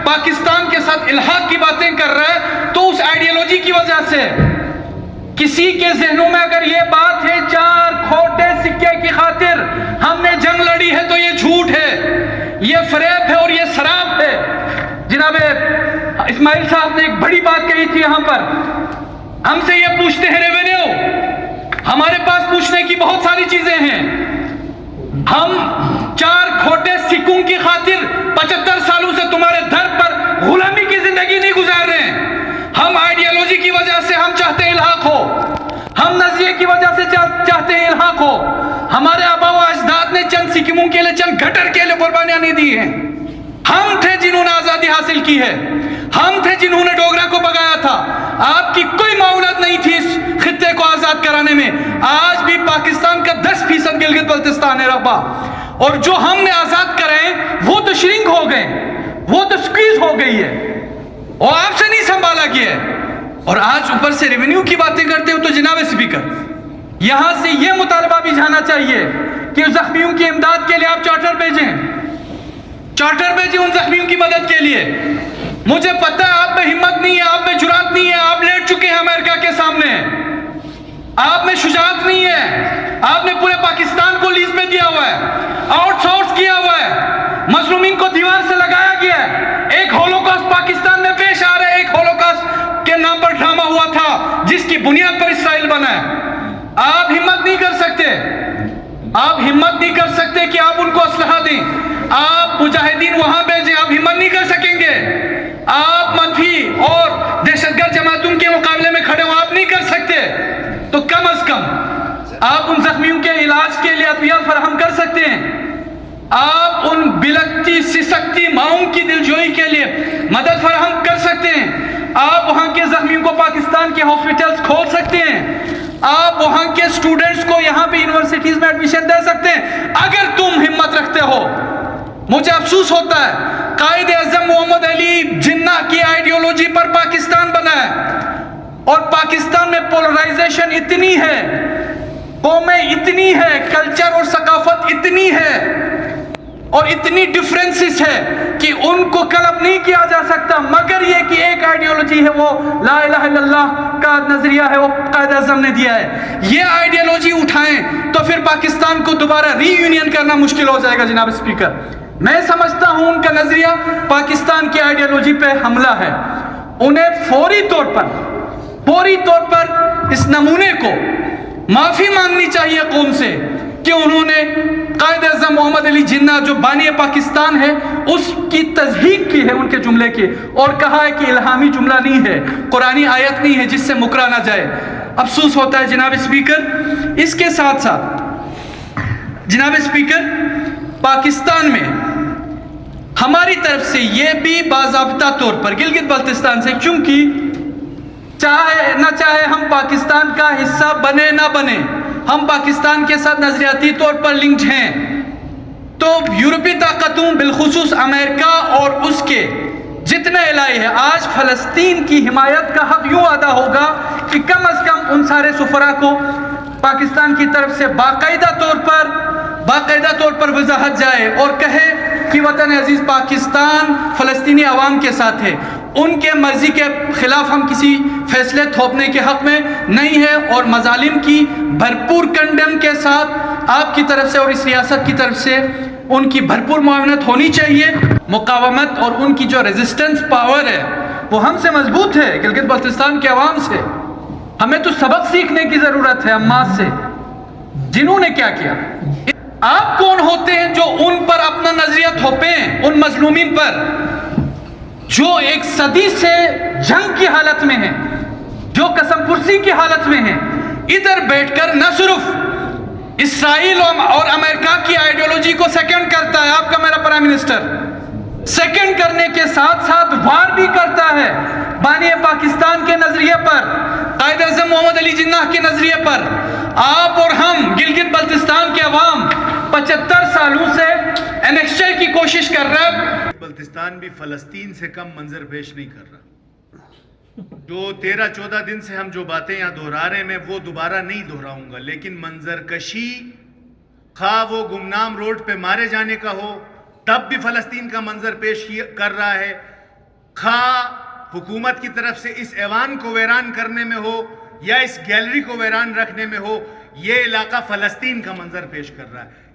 پاکستان کے ساتھ الحاق کی باتیں کر رہا ہے تو اس آئیڈیالوجی کی وجہ سے کسی کے ذہنوں میں اگر یہ بات ہے 4 کھوٹے سکے کی خاطر ہم نے جنگ لڑی ہے تو یہ جھوٹ ہے، یہ فریب ہے اور یہ شراب ہے۔ جناب اسماعیل صاحب نے ایک بڑی بات کہی تھی یہاں پر، ہم سے یہ پوچھتے ہیں ریونیو، ہمارے پاس پوچھنے کی بہت ساری چیزیں ہیں، ہم 4 کھوٹے سکوں کی خاطر 75 سالوں سے تمہارے در پر غلامی کی زندگی نہیں گزار رہے ہیں، ہم آئیڈیالوجی کی وجہ سے ہم چاہتے ہیں الحاق ہو، ہم نظریے کی وجہ سے چاہتے ہیں الحاق ہو، ہمارے آبا و اجداد نے چند سکموں کے لیے چند گٹر کے لیے قربانیاں نہیں دی ہیں، ہم تھے جنہوں نے آزادی حاصل کی ہے، ہم تھے جنہوں نے ڈوگرا کو بگایا تھا، آپ کی کوئی معاونت نہیں تھی اس خطے کو آزاد کرانے میں، آج بھی پاکستان کا 10% گلگت بلتستان ہے رقبہ، اور جو ہم نے آزاد کرائے وہ تو شرنک ہو گئے، وہ تو سکویز ہو گئی ہے، اور آپ سے نہیں سنبھالا گیا ہے، اور آج اوپر سے ریونیو کی باتیں کرتے ہو تو جناب اسپیکر یہاں سے یہ مطالبہ بھی جانا چاہیے کہ زخمیوں کی امداد کے لیے آپ چارٹر بھیجیں ان زخمیوں کی مدد کے لیے۔ مجھے پتہ ہے آپ میں ہمت نہیں ہے، آپ میں جرات نہیں ہے، آپ لیٹ چکے ہیں امریکہ کے سامنے، آپ میں شجاعت نہیں ہے، آپ نے پورے پاکستان کو لیز میں دیا ہوا ہے، آؤٹ سورس کیا ہوا ہے، مظلومین کو دیوار سے لگایا گیا ہے، ایک ہولوکاسٹ پاکستان میں پیش آ رہا ہے، ایک ہولوکاسٹ کے نام پر ڈرامہ ہوا تھا جس کی بنیاد پر اسرائیل بنا ہے۔ آپ ہمت نہیں کر سکتے کہ آپ ان کو اسلحہ دیں، آپ مجاہدین وہاں بھیجیں، آپ ہمت نہیں کر سکیں گے، آپ منفی اور دہشت گرد جماعتوں کے مقابلے میں کھڑے ہو، آپ نہیں کر سکتے، تو کم از کم آپ ان زخمیوں کے علاج کے لیے ادویات فراہم کر سکتے ہیں، آپ ان بلکتی سسکتی ماؤں کی دلجوئی کے لیے مدد فراہم کر سکتے ہیں، آپ وہاں کے زخمیوں کو پاکستان کے ہاسپٹلز کھول سکتے ہیں، آپ وہاں کے اسٹوڈنٹس کو یہاں پہ یونیورسٹیز میں ایڈمیشن دے سکتے ہیں، اگر تم ہمت رکھتے ہو۔ مجھے افسوس ہوتا ہے قائد اعظم محمد علی جناح کی آئیڈیالوجی پر پاکستان بنا ہے، اور پاکستان میں پولرائزیشن اتنی ہے، قومیں اتنی ہے، کلچر اور ثقافت اتنی ہے اور اتنی ڈیفرنسز ہے کہ ان کو کلب نہیں کیا جا سکتا، مگر یہ کہ ایک آئیڈیالوجی ہے، وہ لا الہ الا اللہ کا نظریہ ہے، وہ قائد اعظم نے دیا ہے، یہ آئیڈیالوجی اٹھائیں تو پھر پاکستان کو دوبارہ ری یونین کرنا مشکل ہو جائے گا۔ جناب اسپیکر میں سمجھتا ہوں ان کا نظریہ پاکستان کی آئیڈیالوجی پہ حملہ ہے، انہیں فوری طور پر اس نمونے کو معافی مانگنی چاہیے قوم سے کہ انہوں نے قائد اعظم محمد علی جناح جو بانی پاکستان ہے اس کی تصحیح کی ہے ان کے جملے کی، اور کہا ہے کہ الہامی جملہ نہیں ہے، قرآنی آیت نہیں ہے جس سے مکرا نہ جائے۔ افسوس ہوتا ہے جناب اسپیکر، اس کے ساتھ ساتھ جناب اسپیکر پاکستان میں ہماری طرف سے یہ بھی باضابطہ طور پر گلگت بلتستان سے، چونکہ چاہے نہ چاہے ہم پاکستان کا حصہ بنے نہ بنے، ہم پاکستان کے ساتھ نظریاتی طور پر لنکڈ ہیں، تو یورپی طاقتوں بالخصوص امریکہ اور اس کے جتنے علاقے ہیں، آج فلسطین کی حمایت کا حق یوں ادا ہوگا کہ کم از کم ان سارے سفراء کو پاکستان کی طرف سے باقاعدہ طور پر وضاحت جائے اور کہے کہ وطن عزیز پاکستان فلسطینی عوام کے ساتھ ہے، ان کے مرضی کے خلاف ہم کسی فیصلے تھوپنے کے حق میں نہیں ہے، اور مظالم کی بھرپور کنڈم کے ساتھ آپ کی طرف سے اور اس ریاست کی طرف سے ان کی بھرپور معاونت ہونی چاہیے۔ مقاومت اور ان کی جو ریزسٹنس پاور ہے وہ ہم سے مضبوط ہے، گلگت بلتستان کے عوام سے، ہمیں تو سبق سیکھنے کی ضرورت ہے عماد سے، جنہوں نے کیا کیا۔ آپ کون ہوتے ہیں جو ان پر اپنا نظریہ تھوپیں، ان مظلومین پر جو ایک صدی سے جنگ کی حالت میں ہیں، جو قسم پرسی کی حالت میں ہیں، ادھر بیٹھ کر نہ صرف اسرائیل اور امریکہ کی آئیڈیالوجی کو سیکنڈ کرتا ہے آپ کا میرا پرائم منسٹر، سیکنڈ کرنے کے ساتھ ساتھ وار بھی کرتا ہے بانی پاکستان کے نظریے پر، قائد اعظم محمد علی جناح کے نظریے پر۔ آپ اور ہم گلگت بلتستان کے عوام 75 سالوں سے انیکسچر کی کوشش کر رہے ہیں، بلتستان بھی فلسطین سے کم منظر پیش نہیں کر رہا۔ جو 13-14 دن سے ہم جو باتیں یہاں دہرا رہے ہیں میں وہ دوبارہ نہیں دہراؤں گا، لیکن منظر کشی خواہ وہ گمنام روڈ پہ مارے جانے کا ہو تب بھی فلسطین کا منظر پیش کر رہا ہے، خواہ حکومت کی طرف سے اس ایوان کو ویران کرنے میں ہو یا اس گیلری کو ویران رکھنے میں ہو، یہ علاقہ فلسطین کا منظر پیش کر رہا ہے.